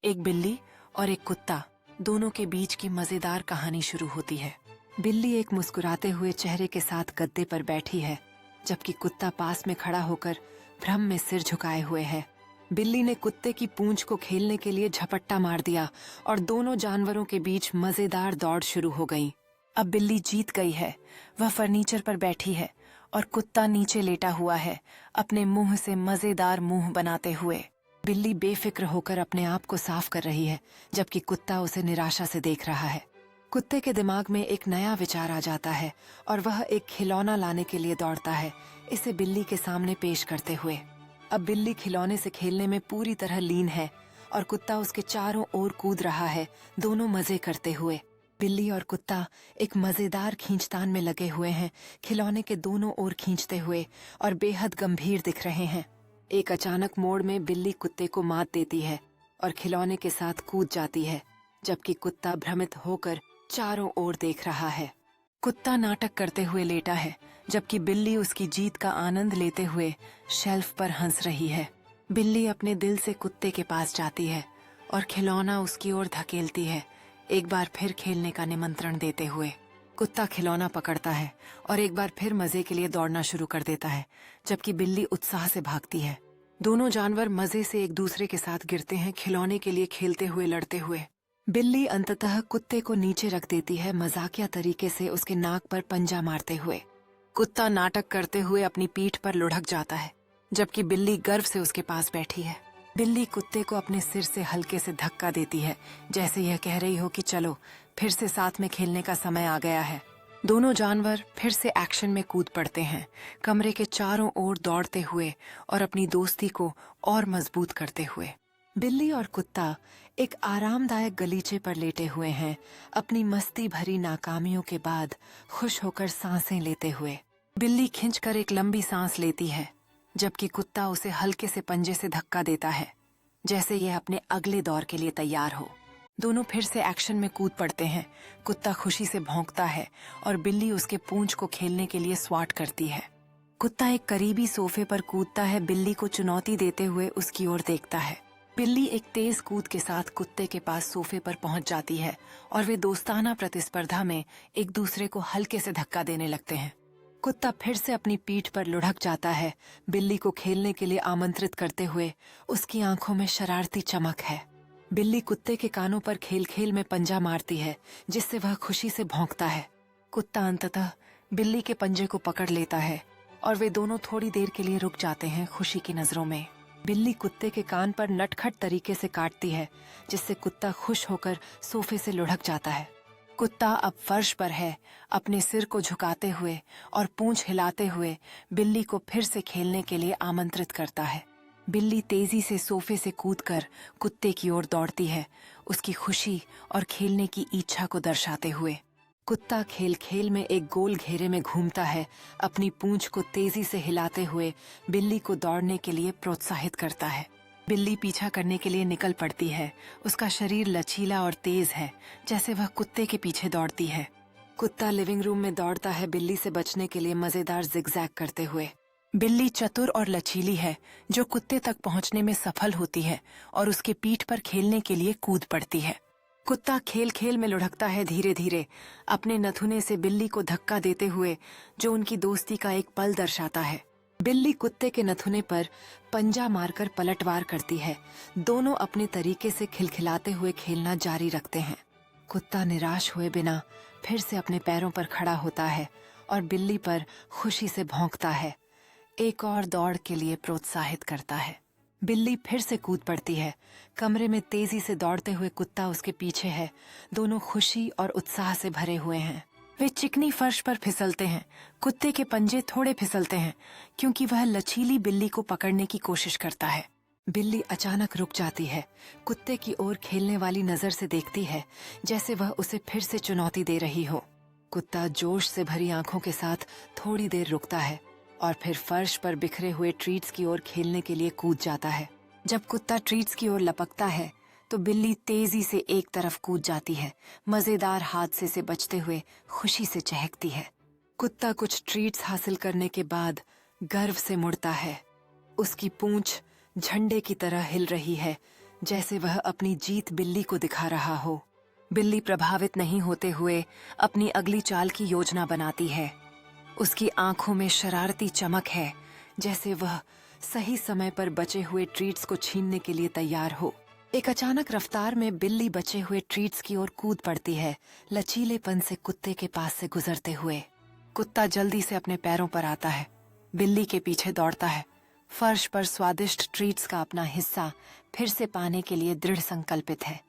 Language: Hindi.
एक बिल्ली और एक कुत्ता दोनों के बीच की मजेदार कहानी शुरू होती है। बिल्ली एक मुस्कुराते हुए चेहरे के साथ गद्दे पर बैठी है, जबकि कुत्ता पास में खड़ा होकर भ्रम में सिर झुकाए हुए है। बिल्ली ने कुत्ते की पूंछ को खेलने के लिए झपट्टा मार दिया और दोनों जानवरों के बीच मजेदार दौड़ शुरू हो गई। अब बिल्ली जीत गई है। वह फर्नीचर पर बैठी है और कुत्ता नीचे लेटा हुआ है, अपने मुंह से मजेदार मुंह बनाते हुए। बिल्ली बेफिक्र होकर अपने आप को साफ कर रही है, जबकि कुत्ता उसे निराशा से देख रहा है। कुत्ते के दिमाग में एक नया विचार आ जाता है और वह एक खिलौना लाने के लिए दौड़ता है, इसे बिल्ली के सामने पेश करते हुए। अब बिल्ली खिलौने से खेलने में पूरी तरह लीन है और कुत्ता उसके चारों ओर कूद रहा है, दोनों मजे करते हुए। बिल्ली और कुत्ता एक मजेदार खींचतान में लगे हुए हैं, खिलौने के दोनों ओर खींचते हुए, और बेहद गंभीर दिख रहे हैं। एक अचानक मोड़ में बिल्ली कुत्ते को मात देती है और खिलौने के साथ कूद जाती है, जबकि कुत्ता भ्रमित होकर चारों ओर देख रहा है। कुत्ता नाटक करते हुए लेटा है, जबकि बिल्ली उसकी जीत का आनंद लेते हुए शेल्फ पर हंस रही है। बिल्ली अपने दिल से कुत्ते के पास जाती है और खिलौना उसकी ओर धकेलती है, एक बार फिर खेलने का निमंत्रण देते हुए। कुत्ता खिलौना पकड़ता है और एक बार फिर मजे के लिए दौड़ना शुरू कर देता है, जबकि बिल्ली उत्साह से भागती है। दोनों जानवर मजे से एक दूसरे के साथ गिरते हैं, खिलौने के लिए खेलते हुए, लड़ते हुए। बिल्ली अंततः कुत्ते को नीचे रख देती है, मजाकिया तरीके से उसके नाक पर पंजा मारते हुए। कुत्ता नाटक करते हुए अपनी पीठ पर लुढ़क जाता है, जबकि बिल्ली गर्व से उसके पास बैठी है। बिल्ली कुत्ते को अपने सिर से हल्के से धक्का देती है, जैसे यह कह रही हो कि चलो फिर से साथ में खेलने का समय आ गया है। दोनों जानवर फिर से एक्शन में कूद पड़ते हैं, कमरे के चारों ओर दौड़ते हुए और अपनी दोस्ती को और मजबूत करते हुए। बिल्ली और कुत्ता एक आरामदायक गलीचे पर लेटे हुए हैं, अपनी मस्ती भरी नाकामियों के बाद खुश होकर सांसें लेते हुए। बिल्ली खिंचकर एक लंबी सांस लेती है, जबकि कुत्ता उसे हल्के से पंजे से धक्का देता है, जैसे यह अपने अगले दौर के लिए तैयार हो। दोनों फिर से एक्शन में कूद पड़ते हैं। कुत्ता खुशी से भौंकता है और बिल्ली उसके पूंछ को खेलने के लिए स्वाट करती है। कुत्ता एक करीबी सोफे पर कूदता है, बिल्ली को चुनौती देते हुए उसकी ओर देखता है। बिल्ली एक तेज कूद के साथ कुत्ते के पास सोफे पर पहुंच जाती है और वे दोस्ताना प्रतिस्पर्धा में एक दूसरे को हल्के से धक्का देने लगते हैं। कुत्ता फिर से अपनी पीठ पर लुढ़क जाता है, बिल्ली को खेलने के लिए आमंत्रित करते हुए। उसकी आंखों में शरारती चमक है। बिल्ली कुत्ते के कानों पर खेल खेल में पंजा मारती है, जिससे वह खुशी से भौंकता है। कुत्ता अंततः बिल्ली के पंजे को पकड़ लेता है और वे दोनों थोड़ी देर के लिए रुक जाते हैं, खुशी की नजरों में। बिल्ली कुत्ते के कान पर नटखट तरीके से काटती है, जिससे कुत्ता खुश होकर सोफे से लुढ़क जाता है। कुत्ता अब फर्श पर है, अपने सिर को झुकाते हुए और पूंछ हिलाते हुए बिल्ली को फिर से खेलने के लिए आमंत्रित करता है। बिल्ली तेजी से सोफे से कूदकर कुत्ते की ओर दौड़ती है, उसकी खुशी और खेलने की इच्छा को दर्शाते हुए। कुत्ता खेल खेल में एक गोल घेरे में घूमता है, अपनी पूंछ को तेजी से हिलाते हुए बिल्ली को दौड़ने के लिए प्रोत्साहित करता है। बिल्ली पीछा करने के लिए निकल पड़ती है। उसका शरीर लचीला और तेज है, जैसे वह कुत्ते के पीछे दौड़ती है। कुत्ता लिविंग रूम में दौड़ता है, बिल्ली से बचने के लिए मजेदार जिगजैग करते हुए। बिल्ली चतुर और लचीली है, जो कुत्ते तक पहुंचने में सफल होती है और उसके पीठ पर खेलने के लिए कूद पड़ती है। कुत्ता खेल खेल में लुढ़कता है, धीरे धीरे अपने नथुने से बिल्ली को धक्का देते हुए, जो उनकी दोस्ती का एक पल दर्शाता है। बिल्ली कुत्ते के नथुने पर पंजा मारकर पलटवार करती है। दोनों अपने तरीके से खिलखिलाते हुए खेलना जारी रखते हैं। कुत्ता निराश हुए बिना फिर से अपने पैरों पर खड़ा होता है और बिल्ली पर खुशी से भौंकता है, एक और दौड़ के लिए प्रोत्साहित करता है। बिल्ली फिर से कूद पड़ती है। कमरे में तेजी से दौड़ते हुए कुत्ता उसके पीछे है। दोनों खुशी और उत्साह से भरे हुए हैं। वे चिकनी फर्श पर फिसलते हैं। कुत्ते के पंजे थोड़े फिसलते हैं, क्योंकि वह लचीली बिल्ली को पकड़ने की कोशिश करता है। बिल्ली अचानक रुक जाती है, कुत्ते की ओर खेलने वाली नजर से देखती है, जैसे वह उसे फिर से चुनौती दे रही हो। कुत्ता जोश से भरी आंखों के साथ थोड़ी देर रुकता है और फिर फर्श पर बिखरे हुए ट्रीट्स की ओर खेलने के लिए कूद जाता है। जब कुत्ता ट्रीट्स की ओर लपकता है, तो बिल्ली तेजी से एक तरफ कूद जाती है, मजेदार हादसे से बचते हुए खुशी से चहकती है। कुत्ता कुछ ट्रीट्स हासिल करने के बाद गर्व से मुड़ता है। उसकी पूंछ झंडे की तरह हिल रही है, जैसे वह अपनी जीत बिल्ली को दिखा रहा हो। बिल्ली प्रभावित नहीं होते हुए अपनी अगली चाल की योजना बनाती है। उसकी आंखों में शरारती चमक है, जैसे वह सही समय पर बचे हुए ट्रीट्स को छीनने के लिए तैयार हो। एक अचानक रफ्तार में बिल्ली बचे हुए ट्रीट्स की ओर कूद पड़ती है, लचीलेपन से कुत्ते के पास से गुजरते हुए। कुत्ता जल्दी से अपने पैरों पर आता है, बिल्ली के पीछे दौड़ता है, फर्श पर स्वादिष्ट ट्रीट्स का अपना हिस्सा फिर से पाने के लिए दृढ़ संकल्पित है।